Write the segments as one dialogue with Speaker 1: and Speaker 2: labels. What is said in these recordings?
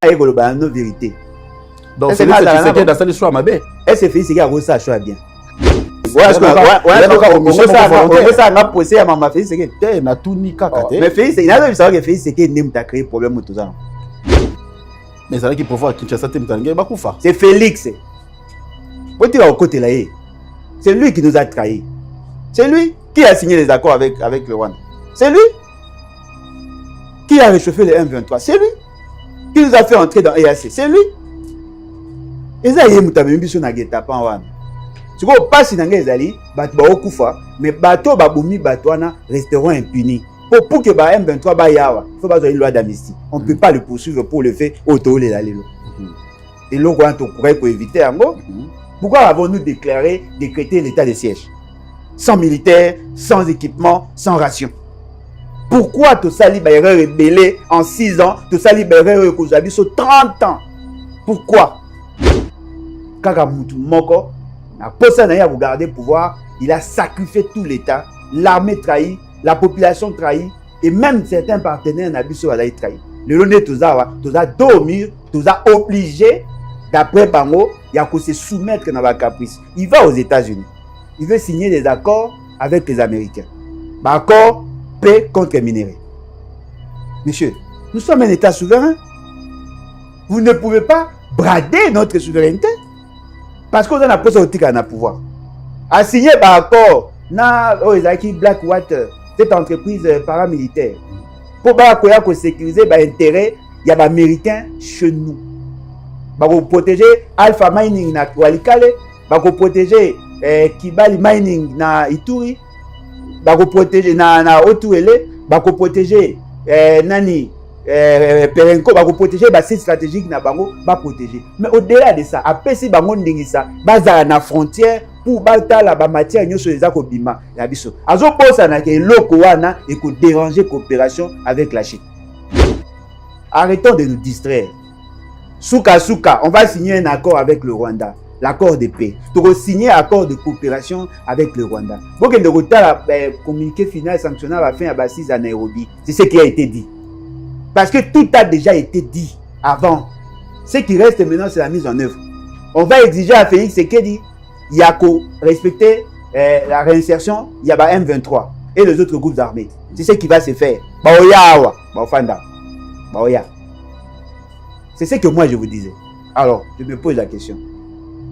Speaker 1: aïe koloba no vérité.
Speaker 2: Donc c'est ça qui est dans le choix mabé.
Speaker 1: Est-ce que Félix Ségué a reçu ça choix bien?
Speaker 2: Ouais,
Speaker 1: ça m'a posé à maman Félix Ségué.
Speaker 2: Na tout ni kaka te.
Speaker 1: Mais Félix Ségué, il a savoir que Félix Ségué n'aime pas créer problème tout ça.
Speaker 2: Mais ça qui pouvoir Kinshasa te mtangé ba kufa.
Speaker 1: C'est Félix. Faut dire au côté là. C'est lui qui nous a trahis. C'est lui qui a signé les accords avec le Rwanda. C'est lui qui a réchauffé le M23. C'est lui qui nous a fait entrer dans EAC. C'est lui. Et ça, il y a un peu de temps. Tu vois, pas si les ali, mais bateau baboumi batouana resteront impunis. Pour que M23 ba yawa, il faut pas une loi d'amnistie. On ne peut pas le poursuivre pour le fait auto les allélo. Et là, on pourrait éviter un mot. Pourquoi avons-nous décrété l'état de siège? Sans militaires, sans équipement, sans ration. Pourquoi tout ça libéré rebellé en 6 ans, tout ça libéré reconstruit sur 30 ans? Pourquoi? Kakamutu Moko, la personne a regardé le pouvoir, il a sacrifié tout l'État, l'armée trahie, la population trahie, et même certains partenaires n'abusent pas d'être trahis. Le long de tout ça, dormi, tout ça obligé, d'après Bango, il y a qu'à se soumettre dans la caprice. Il va aux États-Unis. Il veut signer des accords avec les Américains. Accord, paix contre les minéraux. Monsieur, nous sommes un État souverain. Vous ne pouvez pas brader notre souveraineté. Parce qu'on a la possibilité à pouvoir. À signer par accord, Blackwater, cette entreprise paramilitaire, pour sécuriser l'intérêt, il y a des Américains chez nous. Pour protéger Alpha Mining na Walikale, pour protéger Kibali Mining na Ituri, pour protéger na Otuele, pour protéger Nani Perenco, pour protéger les sites stratégiques na bango, va protéger. Mais au-delà de ça, après si bango ndingisa, baza na frontière pour batala ba matière nyoso eza ko bima ya biso. Azo posa na ke loko wana et ko déranger coopération avec la Chine. Arrêtons de nous distraire. Souka, on va signer un accord avec le Rwanda, l'accord de paix. Tu vas signer un accord de coopération avec le Rwanda. Pour que le retard, communiqué final sanctionnant la fin à Bassis à Nairobi, c'est ce qui a été dit. Parce que tout a déjà été dit avant. Ce qui reste maintenant, c'est la mise en œuvre. On va exiger à Félix Tshisekedi, il y a qu'à respecter la réinsertion, il y a M23 et les autres groupes armés. C'est ce qui va se faire. C'est ce que moi je vous disais. Alors, je me pose la question.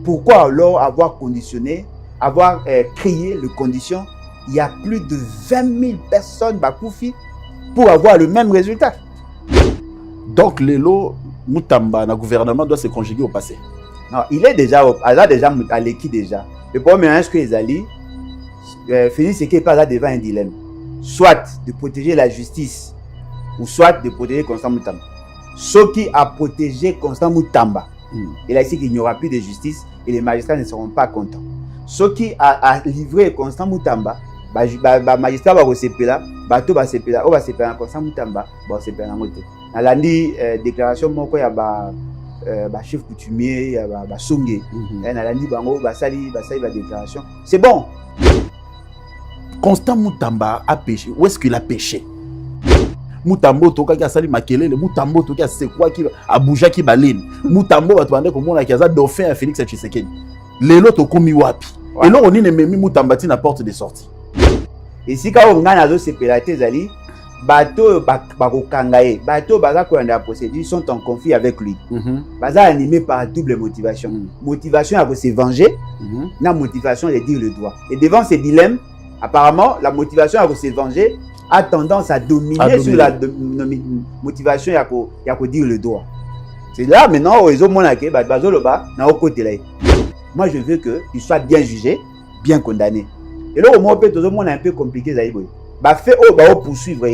Speaker 1: Pourquoi alors avoir conditionné, avoir créé les conditions, il y a plus de 20 000 personnes Bakoufi pour avoir le même résultat?
Speaker 2: Donc, Lelo Moutamba, le gouvernement doit se conjuguer au passé.
Speaker 1: Non, il est déjà à l'équipe déjà. Le problème est que les alliés, Félix Tshisekedi n'est pas devant un dilemme. Soit de protéger la justice, ou soit de protéger Constant Moutamba. Ce qui a protégé Constant Moutamba, il a dit qu'il n'y aura plus de justice et les magistrats ne seront pas contents. Ce qui a livré Constant Moutamba, les magistrats vont se payer là, bateau va se payer là, on va se payer Constant Moutamba, va se payer là. Dans la déclaration, il y a chef coutumier, il y a Songé. Dans la déclaration. C'est bon.
Speaker 2: Constant Moutamba a péché. Où est-ce qu'il a péché? Mutambo toka ki asali makelele, Mutambo toka sekwa ki abuja ki balene. Mutambo batwande komona ki aza dauphin à Félix Tshisekedi. Lelo tokomi wapi? Et là on est même Mutamba ti na porte de sortie.
Speaker 1: Et si ka on ngana zo sepelate zali, bato bakokangaye, bato baza ko na procédure sont en conflit avec lui. Baza animé par double motivation. Motivation à se venger, na motivation de dire le droit. Et devant ces dilemmes, apparemment la motivation à se venger a tendance à dominer sur la motivation il y a dire le droit. C'est là maintenant ils ont monaké bazoloba na au côté là. Moi je veux que il soit bien jugé, bien condamné. Et là au moins peut tout le monde un peu compliqué ça boy. Ba fait poursuivre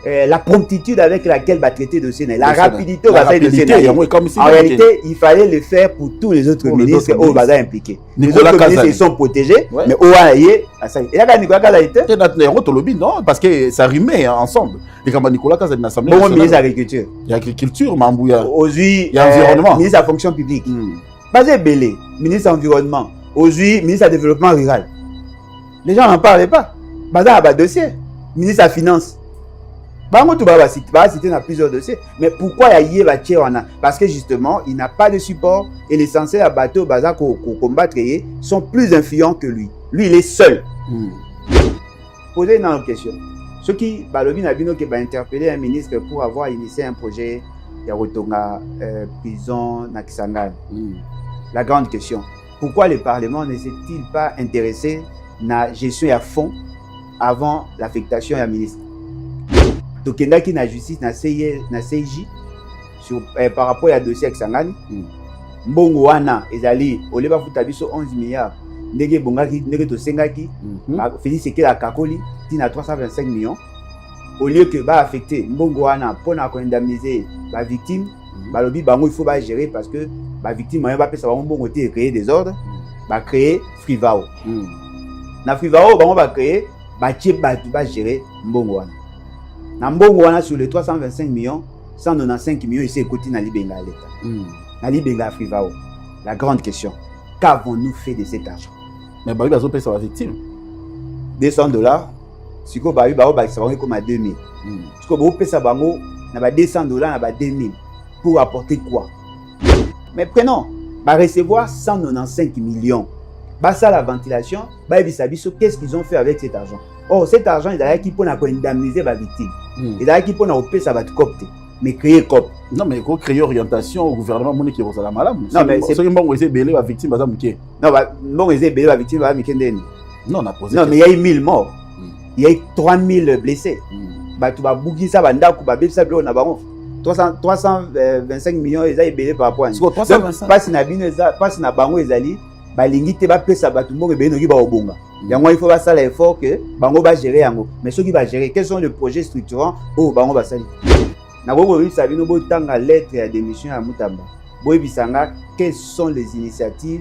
Speaker 1: la promptitude avec laquelle va traiter le dossier, la rapidité au bataille de Sénat. En réalité, il fallait le faire pour tous les autres ministres au bazar impliqués. Les autres ministres ils sont protégés, mais au et là Nicolas Kaza était
Speaker 2: non parce que ça rimait ensemble. Et comme Nicolas Kaza de l'Assemblée
Speaker 1: nationale. Ministre de l'agriculture.
Speaker 2: L'agriculture, Mambouya.
Speaker 1: Aujourd'hui,
Speaker 2: environnement.
Speaker 1: Ministre de la fonction publique. Basé Belé, ministre de l'environnement. Aujourd'hui, ministre de développement rural. Les gens n'en parlaient pas. Bazar a dossier. Ministre de la finance. Bango tu vas citer dans plusieurs dossiers. Mais pourquoi il y a parce que justement, il n'a pas de support et les censés à bateau baza qu'on combattre sont plus influents que lui. Lui, il est seul. Posez une autre question. Ceux qui balobi na bino qui va interpeller un ministre pour avoir initié un projet de Rotonga prison na Kisangani. La grande question. Pourquoi le Parlement ne s'est-il pas intéressé na gestion à fond avant l'affectation du ministre? Tokenda qui na justice na CIJ sur par rapport à dossier Kisangani. Mbongo wana ezali oleba futa biso 11 milliards. Ndenge bongaki ndenge to sengaki Félix Sekela Kakoli tina 325 millions au lieu que ba affecter mbongo wana pona ko indemniser ba victime balobi bango il faut ba gérer parce que ba victime ba pesa bango mbongo te créer des ordres ba créer Frivao na Frivao bango ba créer ba tie ba gérer mbongo wana na mbongo wana sur les 325 millions 195 millions ici côté na libenga l'état na libenga Frivao. La grande question, qu'avons-nous fait de cet argent?
Speaker 2: Mais bah, il va payer sa victime.
Speaker 1: $200. Si vous avez comme à 2000. Si vous avez payé $200, 2000. Pour apporter quoi? Mais prenons, va recevoir 195 millions. Bah ça la ventilation, bah qu'est-ce qu'ils ont fait avec cet argent? Oh, cet argent, il a qui pour indemniser la victime. Il a qui pour payer ça va te copter. Mais créer COP.
Speaker 2: Non, mais il faut créer orientation au gouvernement qui est au malade.
Speaker 1: Non, mais
Speaker 2: c'est une bonne idée, la victime, non,
Speaker 1: bon, la victime,
Speaker 2: non, on a posé.
Speaker 1: Non, mais il y a eu 1000 morts. Il y a eu 3000 blessés. Bah, tu vas bouger ça, banda, tu vas bébé ça, on a 325 millions, ils ont belé par rapport à ça. Pas si na bino, pas si na bango, ils allaient, bah, l'ingité va payer ça, bah, tout le monde est béni, il va au bonga. Il faut faire l'effort que bango va gérer. Mais ceux qui vont gérer, quels sont les projets structurants où bango va salir? Quelles sont les initiatives